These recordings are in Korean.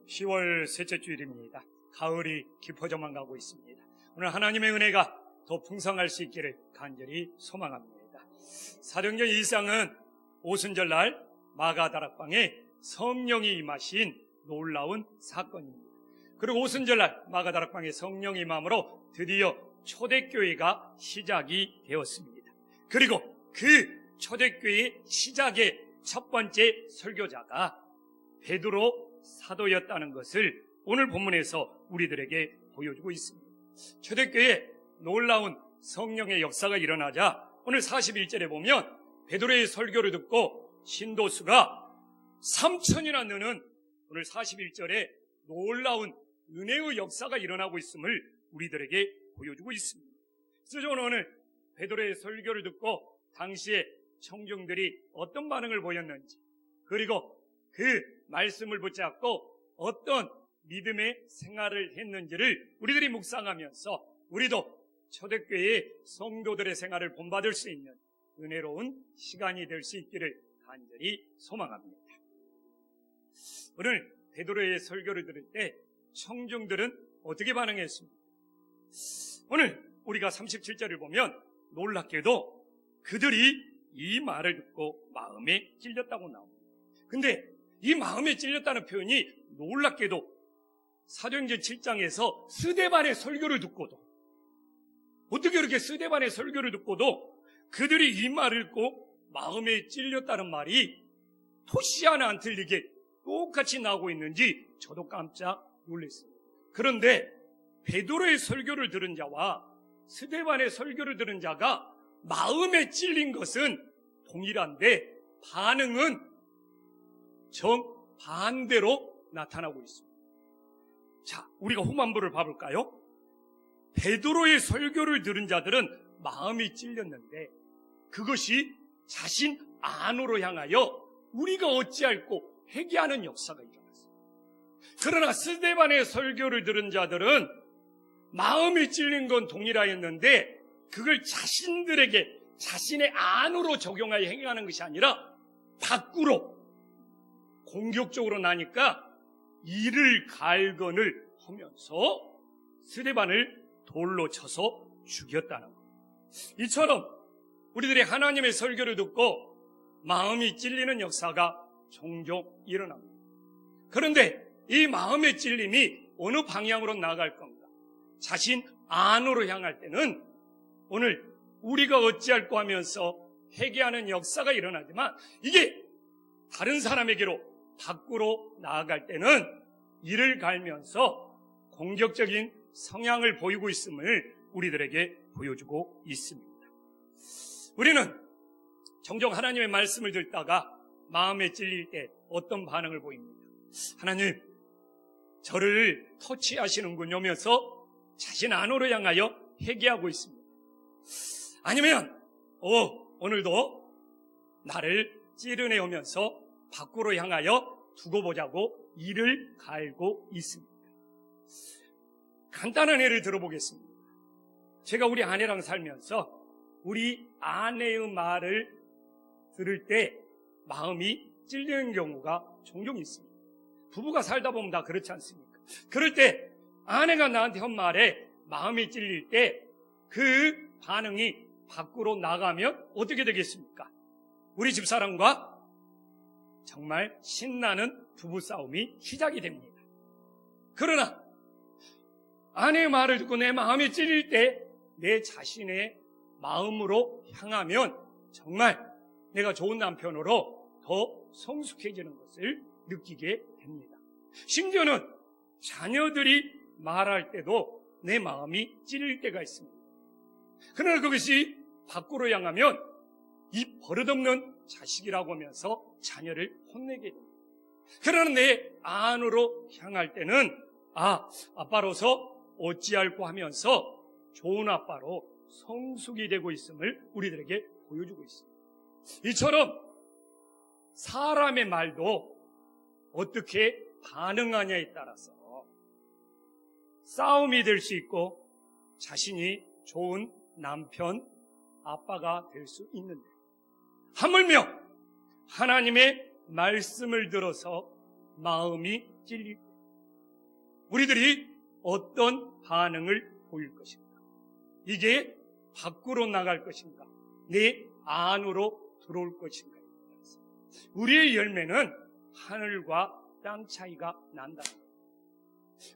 10월 셋째 주일입니다. 가을이 깊어져만 가고 있습니다. 오늘 하나님의 은혜가 더 풍성할 수 있기를 간절히 소망합니다. 사도행전 2장은 오순절날 마가다락방에 성령이 임하신 놀라운 사건입니다. 그리고 오순절날 마가다락방에 성령이 임함으로 드디어 초대교회가 시작이 되었습니다. 그리고 그 초대교회 시작의 첫 번째 설교자가 베드로 사도였다는 것을 오늘 본문에서 우리들에게 보여주고 있습니다. 초대교회에 놀라운 성령의 역사가 일어나자 오늘 41절에 보면 베드로의 설교를 듣고 신도수가 3,000이나 느는 오늘 41절에 놀라운 은혜의 역사가 일어나고 있음을 우리들에게 보여주고 있습니다. 그래서 저는 오늘 베드로의 설교를 듣고 당시에 청중들이 어떤 반응을 보였는지, 그리고 그 말씀을 붙잡고 어떤 믿음의 생활을 했는지를 우리들이 묵상하면서 우리도 초대교회의 성도들의 생활을 본받을 수 있는 은혜로운 시간이 될 수 있기를 간절히 소망합니다. 오늘 베드로의 설교를 들을 때 청중들은 어떻게 반응했습니까? 오늘 우리가 37절을 보면 놀랍게도 그들이 이 말을 듣고 마음에 찔렸다고 나옵니다. 근데 이 마음에 찔렸다는 표현이 놀랍게도 사도행전 7장에서 스데반의 설교를 듣고도, 어떻게 이렇게 스데반의 설교를 듣고도 그들이 이 말을 듣고 마음에 찔렸다는 말이 토시 하나 안 틀리게 똑같이 나오고 있는지 저도 깜짝 놀랐어요. 그런데 베드로의 설교를 들은 자와 스데반의 설교를 들은 자가 마음에 찔린 것은 동일한데 반응은 정반대로 나타나고 있습니다. 자, 우리가 후반부를 봐볼까요? 베드로의 설교를 들은 자들은 마음이 찔렸는데 그것이 자신 안으로 향하여 우리가 어찌할꼬 회개하는 역사가 일어났습니다. 그러나 스데반의 설교를 들은 자들은 마음이 찔린 건 동일하였는데 그걸 자신들에게 자신의 안으로 적용하여 행하는 것이 아니라 밖으로 공격적으로 나니까 이를 갈건을 하면서 스데반을 돌로 쳐서 죽였다는 것. 이처럼 우리들이 하나님의 설교를 듣고 마음이 찔리는 역사가 종종 일어납니다. 그런데 이 마음의 찔림이 어느 방향으로 나아갈 건가? 자신 안으로 향할 때는 오늘 우리가 어찌할꼬 하면서 회개하는 역사가 일어나지만 이게 다른 사람에게로 밖으로 나아갈 때는 이를 갈면서 공격적인 성향을 보이고 있음을 우리들에게 보여주고 있습니다. 우리는 종종 하나님의 말씀을 듣다가 마음에 찔릴 때 어떤 반응을 보입니까? 하나님, 저를 터치하시는군요 하면서 자신 안으로 향하여 회개하고 있습니다. 아니면 오늘도 나를 찌르내오면서 밖으로 향하여 두고 보자고 이를 갈고 있습니다. 간단한 예를 들어보겠습니다. 제가 우리 아내랑 살면서 우리 아내의 말을 들을 때 마음이 찔리는 경우가 종종 있습니다. 부부가 살다 보면 다 그렇지 않습니까? 그럴 때 아내가 나한테 한 말에 마음이 찔릴 때 그 반응이 밖으로 나가면 어떻게 되겠습니까? 우리 집사람과 정말 신나는 부부싸움이 시작이 됩니다. 그러나 아내의 말을 듣고 내 마음이 찔릴 때 내 자신의 마음으로 향하면 정말 내가 좋은 남편으로 더 성숙해지는 것을 느끼게 됩니다. 심지어는 자녀들이 말할 때도 내 마음이 찔릴 때가 있습니다. 그러나 그것이 밖으로 향하면 이 버릇없는 자식이라고 하면서 자녀를 혼내게 됩니다. 그러나 내 안으로 향할 때는 아빠로서 어찌할꼬 하면서 좋은 아빠로 성숙이 되고 있음을 우리들에게 보여주고 있습니다. 이처럼 사람의 말도 어떻게 반응하냐에 따라서 싸움이 될 수 있고 자신이 좋은 남편, 아빠가 될 수 있는데 하물며 하나님의 말씀을 들어서 마음이 찔릴 때 우리들이 어떤 반응을 보일 것인가? 이게 밖으로 나갈 것인가? 내 안으로 들어올 것인가? 우리의 열매는 하늘과 땅 차이가 난다.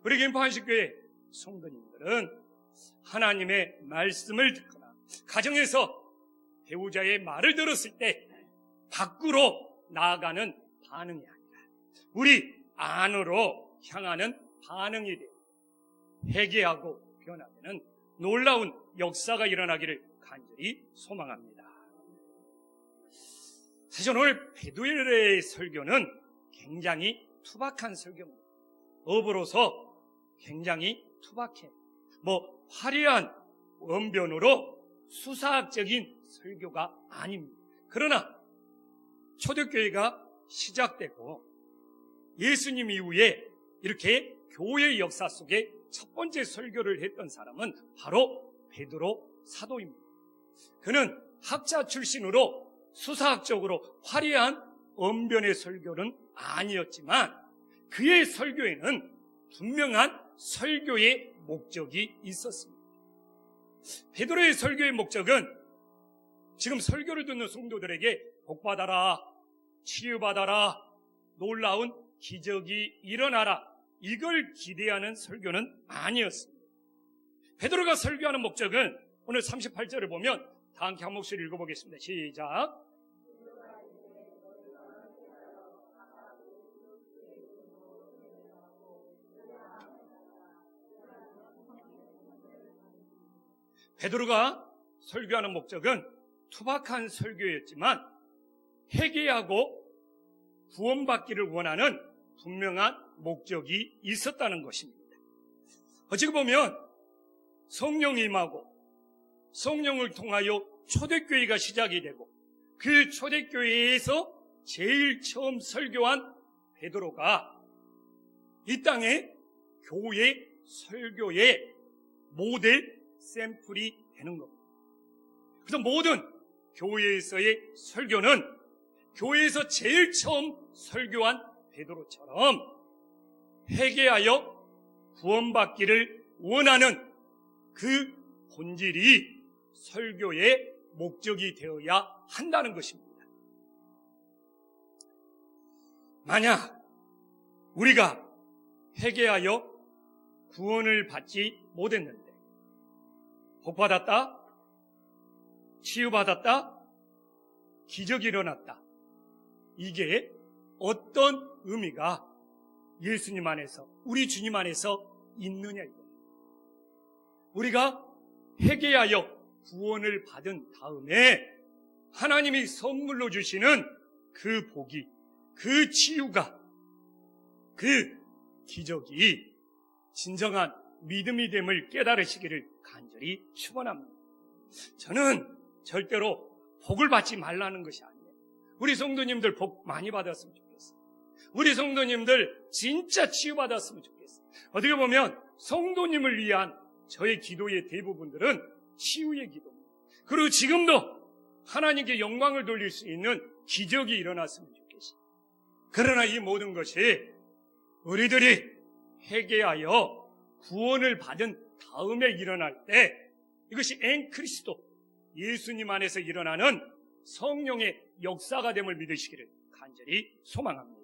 우리 김포한식교회 성도님들은 하나님의 말씀을 듣거나 가정에서 배우자의 말을 들었을 때 밖으로 나아가는 반응이 아니라 우리 안으로 향하는 반응이 돼요. 회개하고 변화되는 놀라운 역사가 일어나기를 간절히 소망합니다. 사실 오늘 베드로의 설교는 굉장히 투박한 설교입니다. 업으로서 굉장히 투박해. 화려한 언변으로 수사학적인 설교가 아닙니다. 그러나 초대교회가 시작되고 예수님 이후에 이렇게 교회의 역사 속에 첫 번째 설교를 했던 사람은 바로 베드로 사도입니다. 그는 학자 출신으로 수사학적으로 화려한 언변의 설교는 아니었지만 그의 설교에는 분명한 설교의 목적이 있었습니다. 베드로의 설교의 목적은 지금 설교를 듣는 성도들에게 복받아라, 치유받아라, 놀라운 기적이 일어나라, 이걸 기대하는 설교는 아니었습니다. 베드로가 설교하는 목적은 오늘 38절을 보면 다 함께 한 목소리 읽어보겠습니다. 시작. 베드로가 설교하는 목적은 투박한 설교였지만 회개하고 구원받기를 원하는 분명한 목적이 있었다는 것입니다. 어찌 보면 성령이 임하고 성령을 통하여 초대교회가 시작이 되고 그 초대교회에서 제일 처음 설교한 베드로가 이 땅에 교회 설교의 모델 샘플이 되는 겁니다. 그래서 모든 교회에서의 설교는 교회에서 제일 처음 설교한 베드로처럼 회개하여 구원받기를 원하는 그 본질이 설교의 목적이 되어야 한다는 것입니다. 만약 우리가 회개하여 구원을 받지 못했는데 복받았다, 치유받았다, 기적이 일어났다, 이게 어떤 의미가 예수님 안에서, 우리 주님 안에서 있느냐 이겁니다. 우리가 회개하여 구원을 받은 다음에 하나님이 선물로 주시는 그 복이, 그 치유가, 그 기적이 진정한 믿음이 됨을 깨달으시기를 간절히 축원합니다. 저는 절대로 복을 받지 말라는 것이 아니에요. 우리 성도님들 복 많이 받았으면 좋겠어요. 우리 성도님들 진짜 치유받았으면 좋겠어요. 어떻게 보면 성도님을 위한 저의 기도의 대부분들은 치유의 기도입니다. 그리고 지금도 하나님께 영광을 돌릴 수 있는 기적이 일어났으면 좋겠어요. 그러나 이 모든 것이 우리들이 회개하여 구원을 받은 다음에 일어날 때 이것이 엔-크리스도, 예수님 안에서 일어나는 성령의 역사가 됨을 믿으시기를 간절히 소망합니다.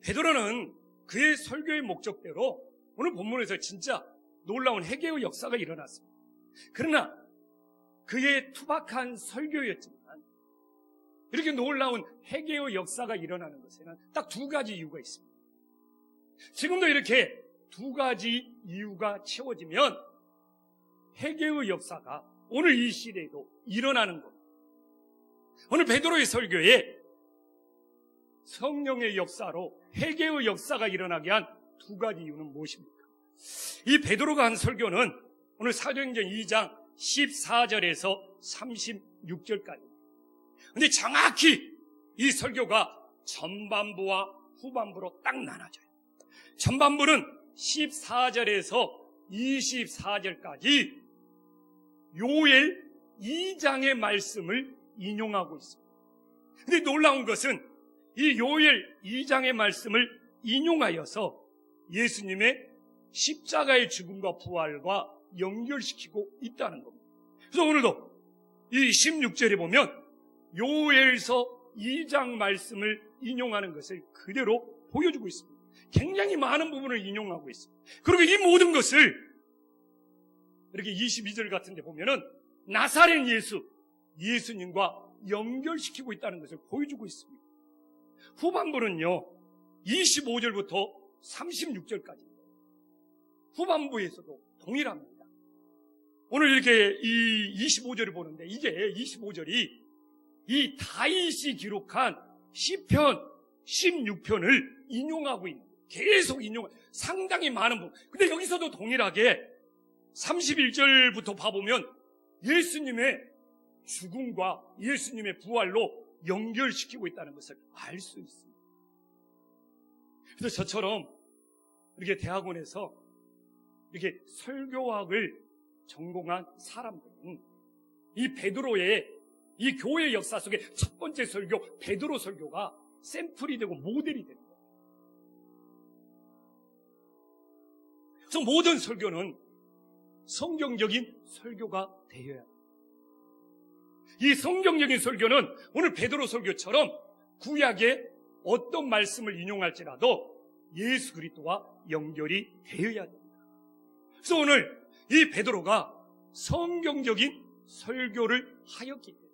베드로는 그의 설교의 목적대로 오늘 본문에서 진짜 놀라운 회개의 역사가 일어났습니다. 그러나 그의 투박한 설교였지만 이렇게 놀라운 회개의 역사가 일어나는 것에는 딱 두 가지 이유가 있습니다. 지금도 이렇게 두 가지 이유가 채워지면 회개의 역사가 오늘 이 시대에도 일어나는 겁니다. 오늘 베드로의 설교에 성령의 역사로 회개의 역사가 일어나게 한 두 가지 이유는 무엇입니까? 이 베드로가 한 설교는 오늘 사도행전 2장 14절에서 36절까지. 근데 정확히 이 설교가 전반부와 후반부로 딱 나눠져요. 전반부는 14절에서 24절까지 요엘 2장의 말씀을 인용하고 있습니다. 근데 놀라운 것은 이 요엘 2장의 말씀을 인용하여서 예수님의 십자가의 죽음과 부활과 연결시키고 있다는 겁니다. 그래서 오늘도 이 16절에 보면 요엘서 2장 말씀을 인용하는 것을 그대로 보여주고 있습니다. 굉장히 많은 부분을 인용하고 있습니다. 그리고 이 모든 것을 이렇게 22절 같은 데 보면은 나사렛 예수님과 연결시키고 있다는 것을 보여주고 있습니다. 후반부는요, 25절부터 36절까지입니다. 후반부에서도 동일합니다. 오늘 이렇게 이 25절을 보는데, 이게 25절이 이 다윗이 기록한 시편 16편을 인용하고 있는 거예요. 계속 상당히 많은 부분. 근데 여기서도 동일하게 31절부터 봐보면 예수님의 죽음과 예수님의 부활로 연결시키고 있다는 것을 알 수 있습니다. 그래서 저처럼 이렇게 대학원에서 이렇게 설교학을 전공한 사람들은 이 베드로의 이 교회 역사 속에 첫 번째 설교, 베드로 설교가 샘플이 되고 모델이 되는 거예요. 그래서 모든 설교는 성경적인 설교가 되어야 합니다. 이 성경적인 설교는 오늘 베드로 설교처럼 구약의 어떤 말씀을 인용할지라도 예수 그리스도와 연결이 되어야 됩니다. 그래서 오늘 이 베드로가 성경적인 설교를 하였기 때문에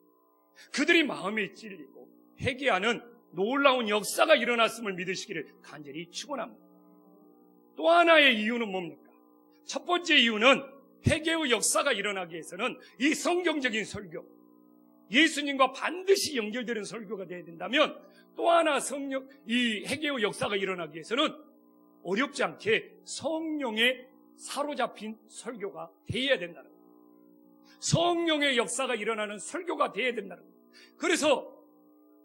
그들이 마음에 찔리고 회개하는 놀라운 역사가 일어났음을 믿으시기를 간절히 축원합니다. 또 하나의 이유는 뭡니까? 첫 번째 이유는 회개의 역사가 일어나기 위해서는 이 성경적인 설교, 예수님과 반드시 연결되는 설교가 되어야 된다면, 또 하나 이 회개의 역사가 일어나기 위해서는 어렵지 않게 성령에 사로잡힌 설교가 되어야 된다는 겁니다. 성령의 역사가 일어나는 설교가 되어야 된다는 겁니다. 그래서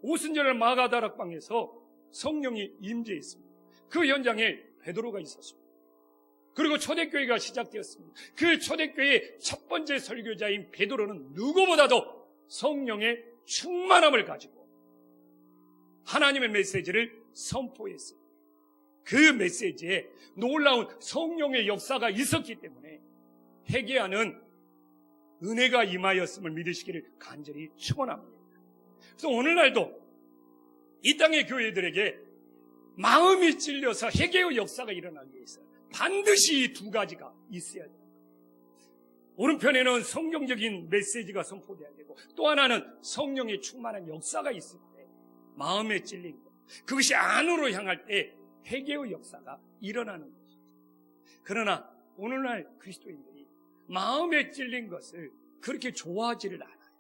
오순절 마가다락방에서 성령이 임재했습니다. 그 현장에 베드로가 있었습니다. 그리고 초대교회가 시작되었습니다. 그 초대교회의 첫 번째 설교자인 베드로는 누구보다도 성령의 충만함을 가지고 하나님의 메시지를 선포했어요. 그 메시지에 놀라운 성령의 역사가 있었기 때문에 회개하는 은혜가 임하였음을 믿으시기를 간절히 축원합니다. 그래서 오늘날도 이 땅의 교회들에게 마음이 찔려서 회개의 역사가 일어나기 위해서 반드시 이 두 가지가 있어야 돼요. 오른편에는 성경적인 메시지가 선포돼야 되고, 또 하나는 성령의 충만한 역사가 있을 때 마음에 찔린 것, 그것이 안으로 향할 때 회개의 역사가 일어나는 것이죠. 그러나 오늘날 그리스도인들이 마음에 찔린 것을 그렇게 좋아하지를 않아요.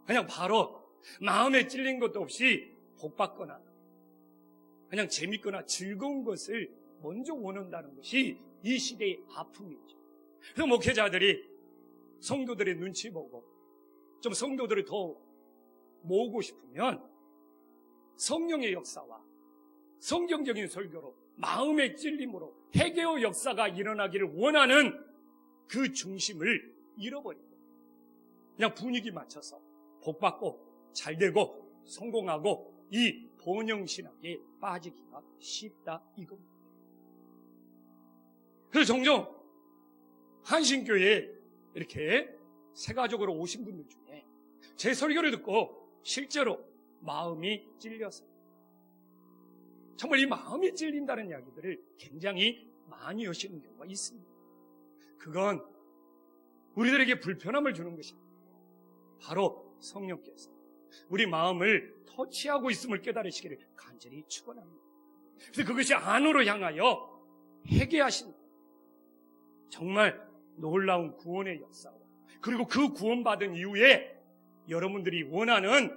그냥 바로 마음에 찔린 것도 없이 복받거나 그냥 재밌거나 즐거운 것을 먼저 원한다는 것이 이 시대의 아픔이죠. 그래서 목회자들이 성도들의 눈치 보고 좀 성도들을 더 모으고 싶으면 성령의 역사와 성경적인 설교로 마음의 찔림으로 회개의 역사가 일어나기를 원하는 그 중심을 잃어버리고 그냥 분위기 맞춰서 복받고 잘되고 성공하고 이 번영신학에 빠지기가 쉽다 이겁니다. 그래서 종종 한신교회에 이렇게 세가족으로 오신 분들 중에 제 설교를 듣고 실제로 마음이 찔려서 정말 이 마음이 찔린다는 이야기들을 굉장히 많이 하시는 경우가 있습니다. 그건 우리들에게 불편함을 주는 것이 아니고 바로 성령께서 우리 마음을 터치하고 있음을 깨달으시기를 간절히 축원합니다. 그래서 그것이 안으로 향하여 회개하신 정말 놀라운 구원의 역사와 그리고 그 구원받은 이후에 여러분들이 원하는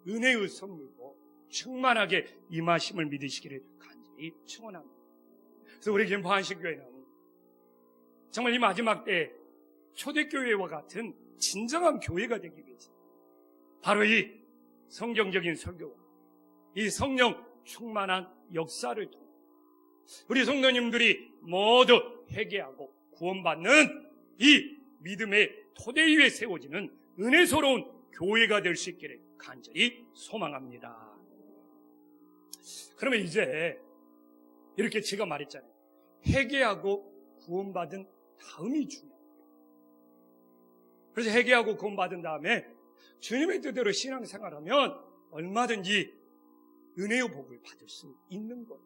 은혜의 선물로 충만하게 임하심을 믿으시기를 간절히 축원합니다. 그래서 우리 김포 한신교회는 정말 이 마지막 때 초대교회와 같은 진정한 교회가 되기 위해서 바로 이 성경적인 설교와 이 성령 충만한 역사를 통해 우리 성도님들이 모두 회개하고 구원받는 이 믿음의 토대 위에 세워지는 은혜스러운 교회가 될 수 있기를 간절히 소망합니다. 그러면 이제 이렇게 제가 말했잖아요. 회개하고 구원받은 다음이 중요해요. 그래서 회개하고 구원받은 다음에 주님의 뜻대로 신앙생활하면 얼마든지 은혜의 복을 받을 수 있는 거예요.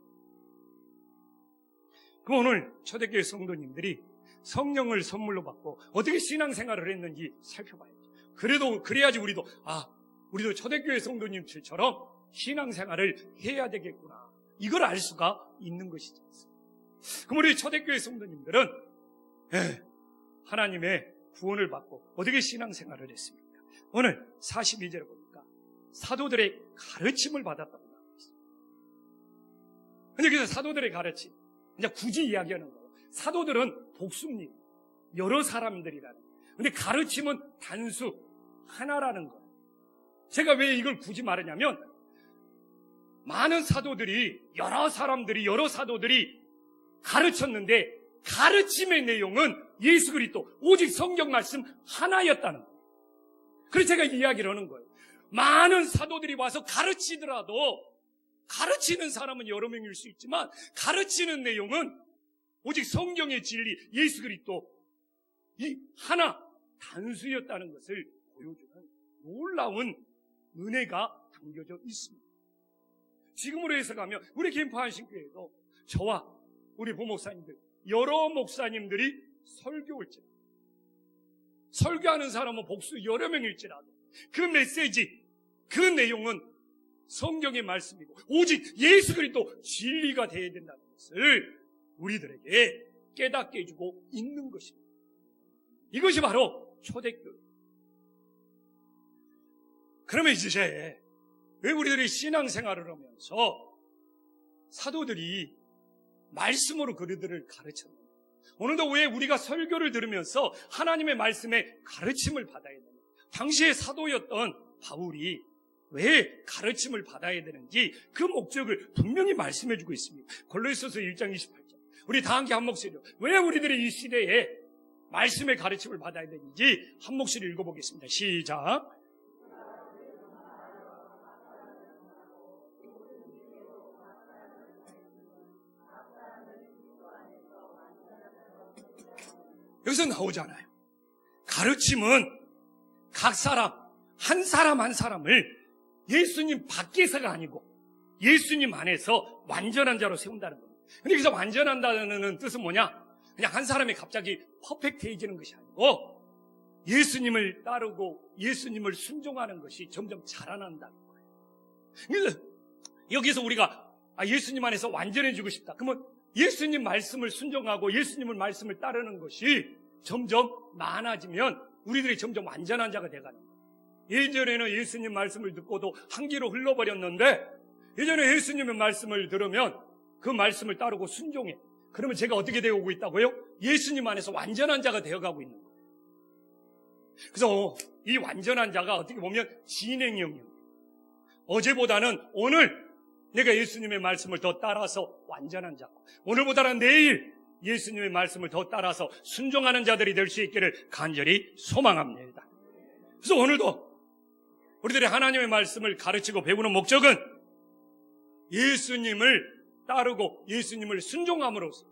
그럼 오늘 초대교회 성도님들이 성령을 선물로 받고 어떻게 신앙생활을 했는지 살펴봐야죠. 그래야지 우리도 초대교회 성도님들처럼 신앙생활을 해야 되겠구나, 이걸 알 수가 있는 것이지 않습니까? 그럼 우리 초대교회 성도님들은 하나님의 구원을 받고 어떻게 신앙생활을 했습니까? 오늘 42절에 보니까 사도들의 가르침을 받았다고 나오고 있습니다. 근데 그래서 사도들의 가르침, 이제 굳이 이야기하는 거예요. 사도들은 복수입니다. 여러 사람들이라는 거예요. 근데 가르침은 단수, 하나라는 거예요. 제가 왜 이걸 굳이 말하냐면, 많은 사도들이, 여러 사도들이 가르쳤는데 가르침의 내용은 예수 그리스도, 오직 성경 말씀 하나였다는 거예요. 그래서 제가 이야기를 하는 거예요. 많은 사도들이 와서 가르치더라도 가르치는 사람은 여러 명일 수 있지만 가르치는 내용은 오직 성경의 진리, 예수 그리스도 이 하나, 단수였다는 것을 보여주는 놀라운 은혜가 담겨져 있습니다. 지금으로 해석하면 우리 김포한신교회도 저와 우리 부목사님들, 여러 목사님들이 설교할지라도, 설교하는 사람은 복수 여러 명일지라도 그 메시지, 그 내용은 성경의 말씀이고 오직 예수 그리스도 진리가 되어야 된다는 것을 우리들에게 깨닫게 해주고 있는 것입니다. 이것이 바로 초대교회. 그러면 이제 왜 우리들이 신앙생활을 하면서 사도들이 말씀으로 그들을 가르쳤는가? 오늘도 왜 우리가 설교를 들으면서 하나님의 말씀에 가르침을 받아야 되는가? 당시에 사도였던 바울이 왜 가르침을 받아야 되는지 그 목적을 분명히 말씀해주고 있습니다. 골로새서 1장 28절. 우리 다 함께 한 목소리로 왜 우리들이 이 시대에 말씀의 가르침을 받아야 되는지 한 목소리 읽어보겠습니다. 시작. 여기서 나오잖아요. 가르침은 각 사람, 한 사람을 예수님 밖에서가 아니고 예수님 안에서 완전한 자로 세운다는 겁니다. 근데 여기서 완전한다는 뜻은 뭐냐? 그냥 한 사람이 갑자기 퍼펙트해지는 것이 아니고 예수님을 따르고 예수님을 순종하는 것이 점점 자라난다는 거예요. 그래서 여기서 우리가 예수님 안에서 완전해지고 싶다. 그러면 예수님 말씀을 순종하고 예수님의 말씀을 따르는 것이 점점 많아지면 우리들이 점점 완전한 자가 돼가는 거예요. 예전에는 예수님 말씀을 듣고도 한 귀로 흘러버렸는데 예전에 예수님의 말씀을 들으면 그 말씀을 따르고 순종해. 그러면 제가 어떻게 되어오고 있다고요? 예수님 안에서 완전한 자가 되어가고 있는 거예요. 그래서 이 완전한 자가 어떻게 보면 진행 영역이에요. 어제보다는 오늘 내가 예수님의 말씀을 더 따라서 완전한 자고 오늘보다는 내일 예수님의 말씀을 더 따라서 순종하는 자들이 될 수 있기를 간절히 소망합니다. 그래서 오늘도 우리들이 하나님의 말씀을 가르치고 배우는 목적은 예수님을 따르고 예수님을 순종함으로써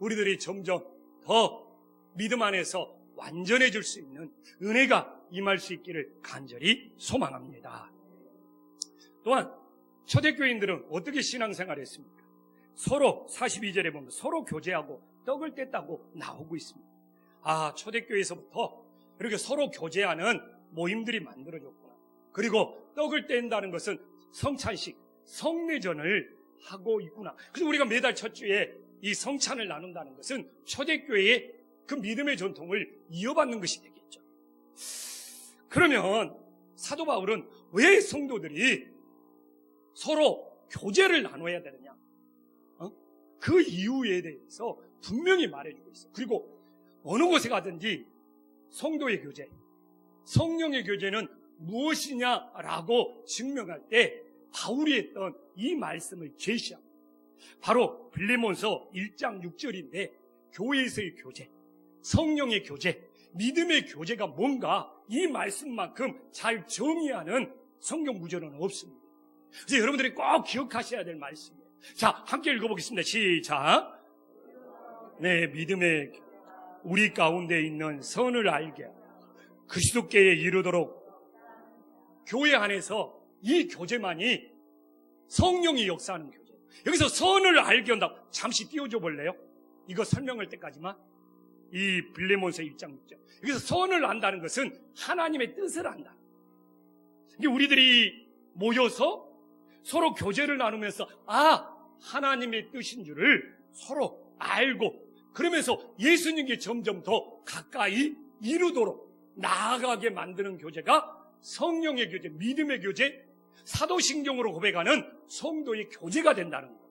우리들이 점점 더 믿음 안에서 완전해질 수 있는 은혜가 임할 수 있기를 간절히 소망합니다. 또한 초대교인들은 어떻게 신앙생활을 했습니까? 서로 42절에 보면 서로 교제하고 떡을 뗐다고 나오고 있습니다. 초대교회에서부터 이렇게 서로 교제하는 모임들이 만들어졌구나. 그리고 떡을 뗀다는 것은 성찬식, 성례전을 하고 있구나. 그래서 우리가 매달 첫 주에 이 성찬을 나눈다는 것은 초대교회의 그 믿음의 전통을 이어받는 것이 되겠죠. 그러면 사도 바울은 왜 성도들이 서로 교제를 나눠야 되느냐? 그 이유에 대해서 분명히 말해주고 있어요. 그리고 어느 곳에 가든지 성도의 교제, 성령의 교제는 무엇이냐라고 증명할 때 바울이 했던 이 말씀을 제시합니다. 바로 빌레몬서 1장 6절인데 교회에서의 교제, 성령의 교제, 믿음의 교제가 뭔가 이 말씀만큼 잘 정의하는 성경 구절은 없습니다. 그래서 여러분들이 꼭 기억하셔야 될 말씀이에요. 자, 함께 읽어보겠습니다. 시작. 네, 믿음의 우리 가운데 있는 선을 알게 그리스도께에 이르도록. 교회 안에서 이 교제만이 성령이 역사하는 교제. 여기서 선을 알게 한다고. 잠시 띄워줘 볼래요? 이거 설명할 때까지만. 이 빌레몬서 1장 6절. 여기서 선을 안다는 것은 하나님의 뜻을 안다. 우리들이 모여서 서로 교제를 나누면서 하나님의 뜻인 줄을 서로 알고, 그러면서 예수님께 점점 더 가까이 이루도록 나아가게 만드는 교제가 성령의 교제, 믿음의 교제, 사도신경으로 고백하는 성도의 교제가 된다는 거예요.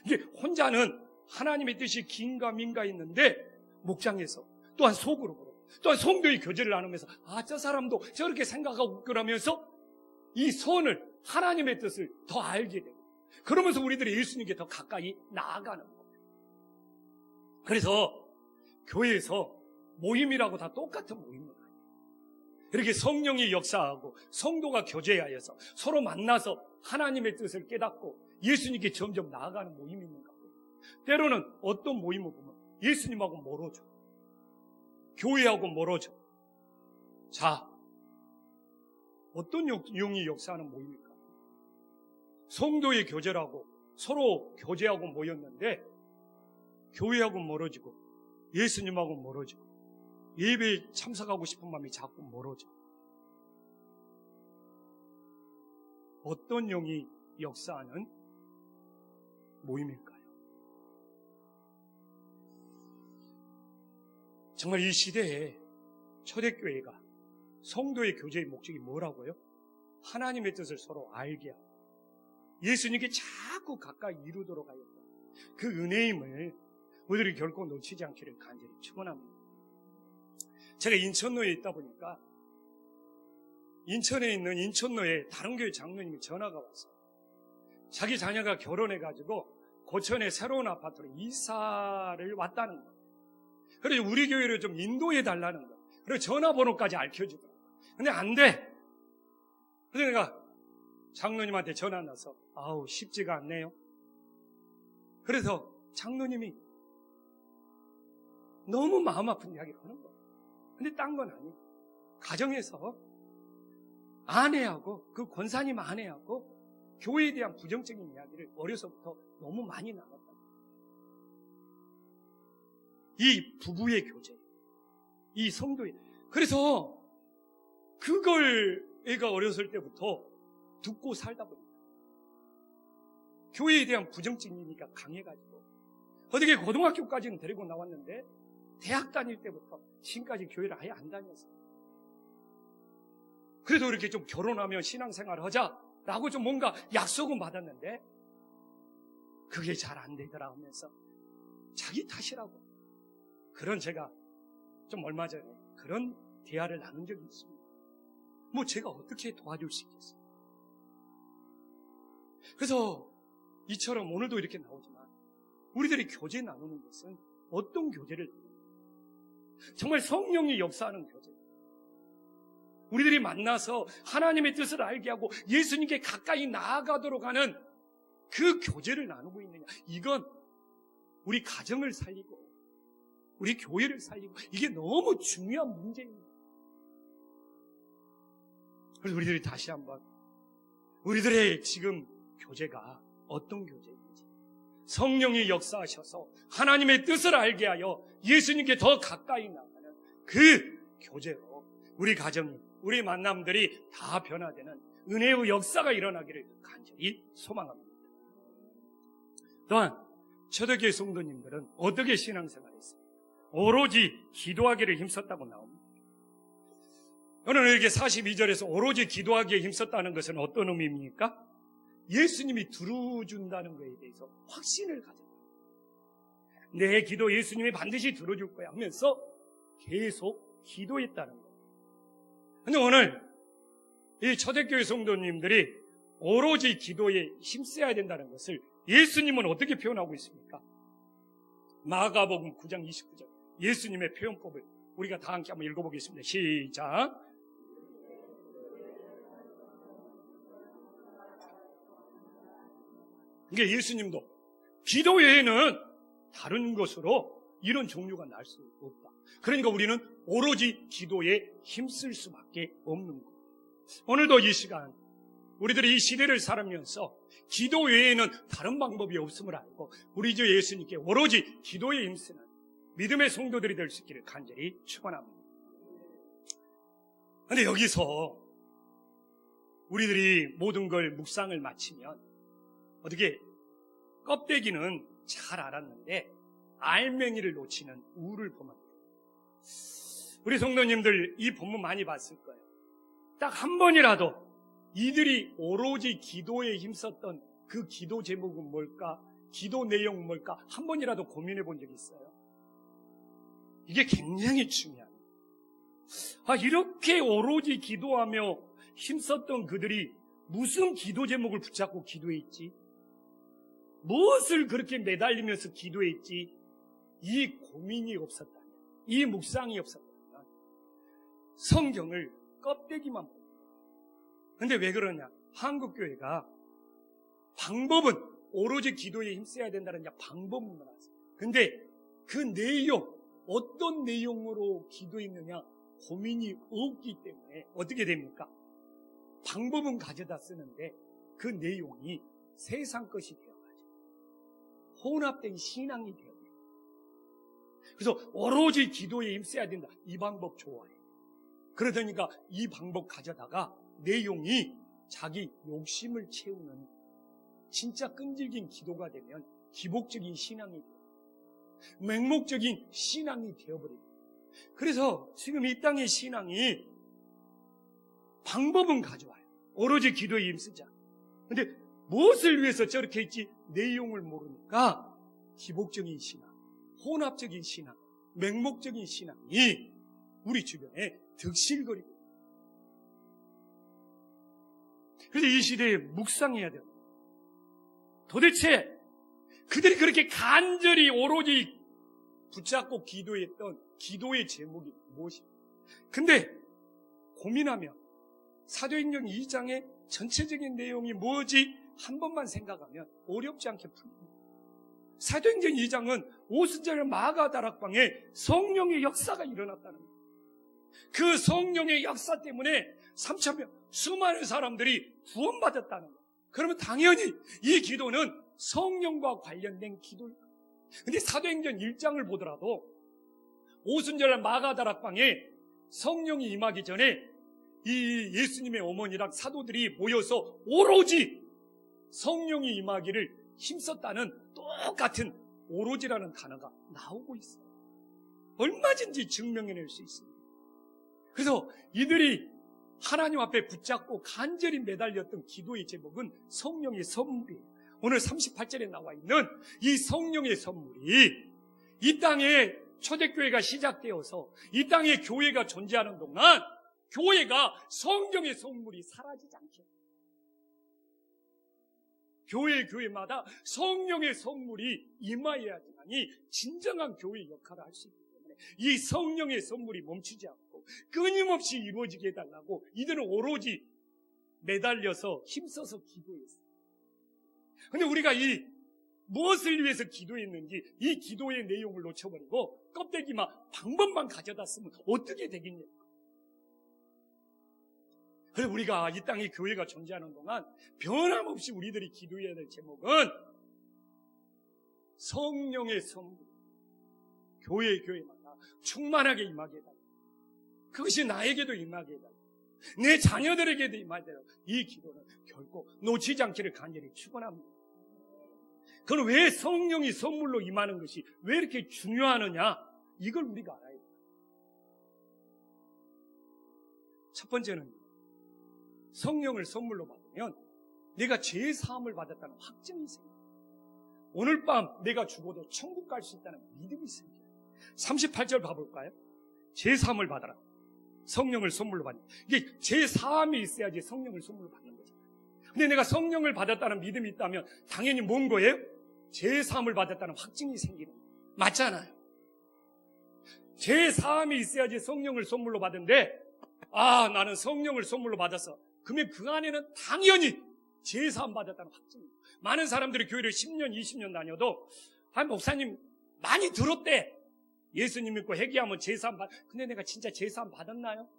이게 혼자는 하나님의 뜻이 긴가민가 있는데 목장에서 또한 속으로 또한 성도의 교제를 나누면서 저 사람도 저렇게 생각하고 그러면서 이 선을, 하나님의 뜻을 더 알게 되고, 그러면서 우리들이 예수님께 더 가까이 나아가는 거예요. 그래서 교회에서 모임이라고 다 똑같은 모임입니다. 이렇게 성령이 역사하고 성도가 교제하여서 서로 만나서 하나님의 뜻을 깨닫고 예수님께 점점 나아가는 모임이 있는가 봐요. 때로는 어떤 모임을 보면 예수님하고 멀어져, 교회하고 멀어져. 자, 어떤 용이 역사하는 모임일까? 성도의 교제라고 서로 교제하고 모였는데 교회하고 멀어지고 예수님하고 멀어지고 예배에 참석하고 싶은 마음이 자꾸 멀어져. 어떤 영이 역사하는 모임일까요? 정말 이 시대에 초대교회가 성도의 교제의 목적이 뭐라고요? 하나님의 뜻을 서로 알게 하고 예수님께 자꾸 가까이 이루도록 하였다. 그 은혜임을 우리들이 결코 놓치지 않기를 간절히 축원합니다. 제가 인천로에 있다 보니까 인천에 있는 인천로에 다른 교회 장로님이 전화가 왔어요. 자기 자녀가 결혼해가지고 고천에 새로운 아파트로 이사를 왔다는 거예요. 그래서 우리 교회를 좀 인도해달라는 거예요. 그래서 전화번호까지 알려주더라고요. 근데 안 돼. 그래서 내가 장로님한테 전화 나서 쉽지가 않네요. 그래서 장로님이 너무 마음 아픈 이야기를 하는 거예요. 근데 딴 건 아니에요. 가정에서 아내하고 그 권사님 아내하고 교회에 대한 부정적인 이야기를 어려서부터 너무 많이 나눴다. 이 부부의 교제, 이 성도의. 그래서 그걸 애가 어렸을 때부터 듣고 살다 보니까 교회에 대한 부정적이니까 강해가지고 어떻게 고등학교까지는 데리고 나왔는데 대학 다닐 때부터 지금까지 교회를 아예 안 다녔어요. 그래도 이렇게 좀 결혼하면 신앙생활 하자라고 좀 뭔가 약속은 받았는데 그게 잘 안 되더라 하면서 자기 탓이라고. 그런 제가 좀 얼마 전에 그런 대화를 나눈 적이 있습니다. 뭐 제가 어떻게 도와줄 수 있겠어요? 그래서 이처럼 오늘도 이렇게 나오지만 우리들이 교제 나누는 것은 어떤 교제를 나누는 거예요? 정말 성령이 역사하는 교제. 우리들이 만나서 하나님의 뜻을 알게 하고 예수님께 가까이 나아가도록 하는 그 교제를 나누고 있느냐. 이건 우리 가정을 살리고 우리 교회를 살리고 이게 너무 중요한 문제입니다. 그래서 우리들이 다시 한번 우리들의 지금 교제가 어떤 교제인지, 성령이 역사하셔서 하나님의 뜻을 알게 하여 예수님께 더 가까이 나가는 그 교제로 우리 가정이, 우리 만남들이 다 변화되는 은혜의 역사가 일어나기를 간절히 소망합니다. 또한 초대교회 성도님들은 어떻게 신앙생활했어요? 오로지 기도하기를 힘썼다고 나옵니다. 오늘 이렇게 42절에서 오로지 기도하기에 힘썼다는 것은 어떤 의미입니까? 예수님이 들어준다는 것에 대해서 확신을 가져요. 내 기도 예수님이 반드시 들어줄 거야 하면서 계속 기도했다는 거예요. 근데 오늘 이 초대교회 성도님들이 오로지 기도에 힘써야 된다는 것을 예수님은 어떻게 표현하고 있습니까? 마가복음 9장 29절 예수님의 표현법을 우리가 다 함께 한번 읽어보겠습니다. 시작. 이게 예수님도 기도 외에는 다른 것으로 이런 종류가 날 수 없다. 그러니까 우리는 오로지 기도에 힘쓸 수밖에 없는 거예요. 오늘도 이 시간 우리들이 이 시대를 살아면서 기도 외에는 다른 방법이 없음을 알고 우리 주 예수님께 오로지 기도에 힘쓰는 믿음의 성도들이 될 수 있기를 간절히 축원합니다. 그런데 여기서 우리들이 모든 걸 묵상을 마치면 어떻게 껍데기는 잘 알았는데 알맹이를 놓치는 우를 보면 돼요. 우리 성도님들 이 본문 많이 봤을 거예요. 딱 한 번이라도 이들이 오로지 기도에 힘썼던 그 기도 제목은 뭘까? 기도 내용은 뭘까? 한 번이라도 고민해 본 적이 있어요? 이게 굉장히 중요합니다. 이렇게 오로지 기도하며 힘썼던 그들이 무슨 기도 제목을 붙잡고 기도했지? 무엇을 그렇게 매달리면서 기도했지? 이 고민이 없었다면, 이 묵상이 없었다면 성경을 껍데기만 보고. 근데 왜 그러냐? 한국교회가 방법은 오로지 기도에 힘써야 된다는 방법은 알았어요. 근데 그 내용, 어떤 내용으로 기도했느냐 고민이 없기 때문에 어떻게 됩니까? 방법은 가져다 쓰는데 그 내용이 세상 것이 되어가지고 혼합된 신앙이 되어버려요. 그래서 오로지 기도에 힘써야 된다. 이 방법 좋아해. 그러다니까 이 방법 가져다가 내용이 자기 욕심을 채우는 진짜 끈질긴 기도가 되면 기복적인 신앙이 돼요. 맹목적인 신앙이 되어버려요. 그래서 지금 이 땅의 신앙이 방법은 가져와요. 오로지 기도에 힘쓰자. 근데 무엇을 위해서 저렇게 했지? 내용을 모르니까 기복적인 신앙, 혼합적인 신앙, 맹목적인 신앙이 우리 주변에 득실거리고. 그래서 이 시대에 묵상해야 돼요. 도대체 그들이 그렇게 간절히 오로지 붙잡고 기도했던 기도의 제목이 무엇입니까? 근데 고민하면 사도행전 2장의 전체적인 내용이 뭐지? 한 번만 생각하면 어렵지 않게 풀립니다. 사도행전 2장은 오순절 마가다락방에 성령의 역사가 일어났다는 거예요. 그 성령의 역사 때문에 3,000명 수많은 사람들이 구원받았다는 거예요. 그러면 당연히 이 기도는 성령과 관련된 기도예요. 근데 사도행전 1장을 보더라도 오순절 마가다락방에 성령이 임하기 전에 이 예수님의 어머니랑 사도들이 모여서 오로지 성령이 임하기를 힘썼다는 똑같은 오로지라는 단어가 나오고 있어요. 얼마든지 증명해낼 수 있습니다. 그래서 이들이 하나님 앞에 붙잡고 간절히 매달렸던 기도의 제목은 성령의 선물이에요. 오늘 38절에 나와 있는 이 성령의 선물이 이 땅에 초대교회가 시작되어서 이 땅에 교회가 존재하는 동안 교회가 성령의 선물이 사라지지 않게, 교회마다 성령의 선물이 임하여야지만이 진정한 교회의 역할을 할 수 있기 때문에 이 성령의 선물이 멈추지 않고 끊임없이 이루어지게 해달라고 이들은 오로지 매달려서 힘써서 기도했어요. 근데 우리가 이 무엇을 위해서 기도했는지 이 기도의 내용을 놓쳐버리고 껍데기만 방법만 가져다 쓰면 어떻게 되겠냐. 그래서 우리가 이 땅에 교회가 존재하는 동안 변함없이 우리들이 기도해야 될 제목은 성령의 선물, 교회마다 충만하게 임하게 해달라. 그것이 나에게도 임하게 해달라. 내 자녀들에게도 임하게 해달라. 이 기도는 결코 놓치지 않기를 간절히 축원합니다. 그럼 왜 성령이 선물로 임하는 것이 왜 이렇게 중요하느냐? 이걸 우리가 알아야 돼요. 첫 번째는 성령을 선물로 받으면 내가 죄 사함을 받았다는 확증이 생겨요. 오늘 밤 내가 죽어도 천국 갈 수 있다는 믿음이 생겨요. 38절 봐볼까요? 죄 사함을 받아라. 성령을 선물로 받는. 이게 죄 사함이 있어야지 성령을 선물로 받는 거죠. 근데 내가 성령을 받았다는 믿음이 있다면 당연히 뭔 거예요? 죄 사함을 받았다는 확증이 생기는 거예요. 맞잖아요. 죄 사함이 있어야지 성령을 선물로 받는데 나는 성령을 선물로 받았어. 그러면 그 안에는 당연히 제사함 받았다는 확증입니다. 많은 사람들이 교회를 10년, 20년 다녀도 목사님 많이 들었대. 예수님 믿고 회개하면 제사함 근데 내가 진짜 제사함 받았나요?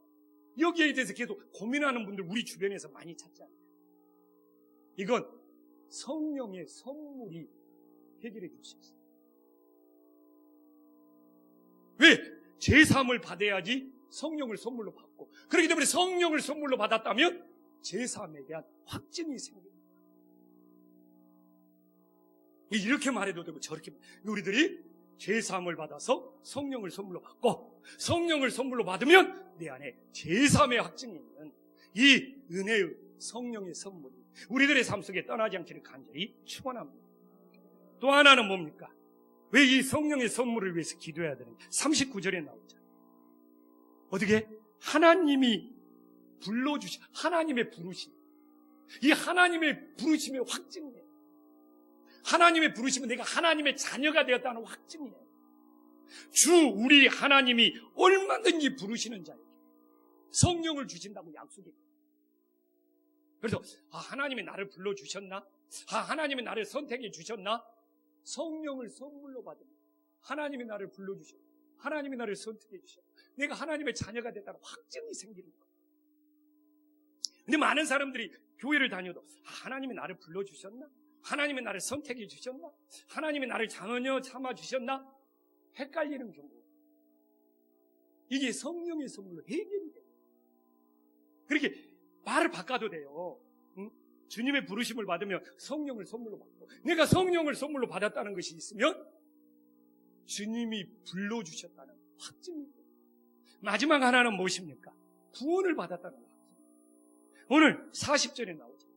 여기에 대해서 계속 고민하는 분들 우리 주변에서 많이 찾잖아요. 이건 성령의 선물이 해결해 줄 수 있어요. 왜? 제사함을 받아야지 성령을 선물로 받고, 그렇기 때문에 성령을 선물로 받았다면 제사함에 대한 확증이 생깁니다. 이렇게 말해도 되고 저렇게 우리들이 제사함을 받아서 성령을 선물로 받고, 성령을 선물로 받으면 내 안에 제사함의 확증이 있는 이 은혜의 성령의 선물이 우리들의 삶 속에 떠나지 않기를 간절히 축원합니다. 또 하나는 뭡니까? 왜 이 성령의 선물을 위해서 기도해야 되는지 39절에 나오잖아요. 어떻게? 하나님이 불러주신 하나님의 부르심, 이 하나님의 부르심의 확증이에요. 하나님의 부르심은 내가 하나님의 자녀가 되었다는 확증이에요. 주 우리 하나님이 얼마든지 부르시는 자에게 성령을 주신다고 약속했어요. 그래서 하나님이 나를 불러주셨나? 하나님이 나를 선택해 주셨나? 성령을 선물로 받으면 하나님이 나를 불러주셨고 하나님이 나를 선택해 주셨고 내가 하나님의 자녀가 됐다는 확증이 생기는 거예요. 근데 많은 사람들이 교회를 다녀도 하나님이 나를 불러주셨나? 하나님이 나를 선택해 주셨나? 하나님이 나를 자녀 삼아 주셨나? 헷갈리는 경우. 이게 성령의 선물로 해결이 돼요. 그렇게 말을 바꿔도 돼요. 응? 주님의 부르심을 받으면 성령을 선물로 받고, 내가 성령을 선물로 받았다는 것이 있으면 주님이 불러주셨다는 확증이 돼요. 마지막 하나는 무엇입니까? 구원을 받았다는 확증. 오늘 40절에 나오죠.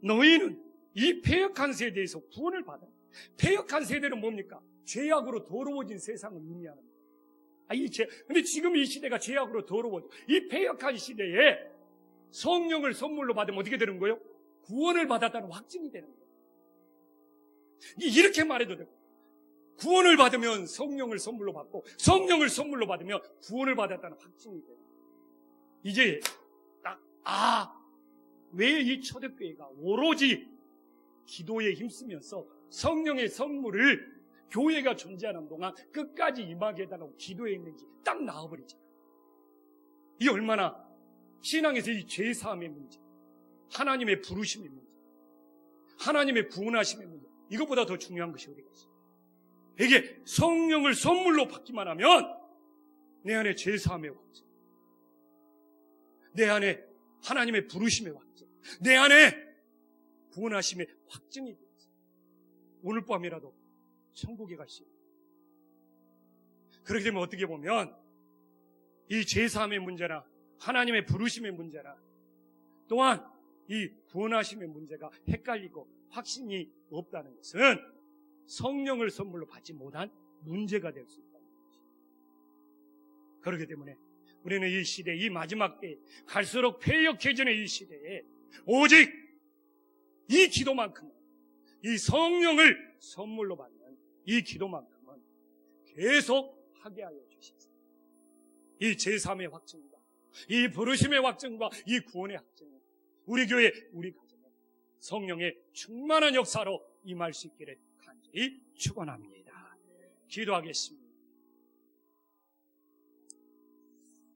너희는 이 패역한 세대에서 구원을 받아. 패역한 세대는 뭡니까? 죄악으로 더러워진 세상을 의미하는 거예요. 근데 지금 이 시대가 죄악으로 더러워져. 이 패역한 시대에 성령을 선물로 받으면 어떻게 되는 거예요? 구원을 받았다는 확증이 되는 거예요. 이렇게 말해도 되고, 구원을 받으면 성령을 선물로 받고, 성령을 선물로 받으면 구원을 받았다는 확증이 돼요. 이제 왜 이 초대교회가 오로지 기도에 힘쓰면서 성령의 선물을 교회가 존재하는 동안 끝까지 임하게 해달라고 기도해 있는지 딱 나와버리잖아요. 이 얼마나 신앙에서 이 죄사함의 문제, 하나님의 부르심의 문제, 하나님의 구원하심의 문제, 이것보다 더 중요한 것이 어디가 있어요? 이게 성령을 선물로 받기만 하면 내 안에 죄사함의 확증, 내 안에 하나님의 부르심의 확증, 내 안에 구원하심의 확증이 되어요. 오늘 밤이라도 천국에 갈 수 있는. 그렇게 되면 어떻게 보면 이 죄사함의 문제나 하나님의 부르심의 문제나 또한 이 구원하심의 문제가 헷갈리고 확신이 없다는 것은 성령을 선물로 받지 못한 문제가 될 수 있다는 것이죠. 그렇기 때문에 우리는 이 시대, 이 마지막 때 갈수록 패역해지는 이 시대에 오직 이 기도만큼은, 이 성령을 선물로 받는 이 기도만큼은 계속 하게 하여 주시옵소서. 이 제3의 확증과 이 부르심의 확증과 이 구원의 확증은 우리 교회, 우리 가정에 성령의 충만한 역사로 임할 수 있기를 간절히 축원합니다. 기도하겠습니다.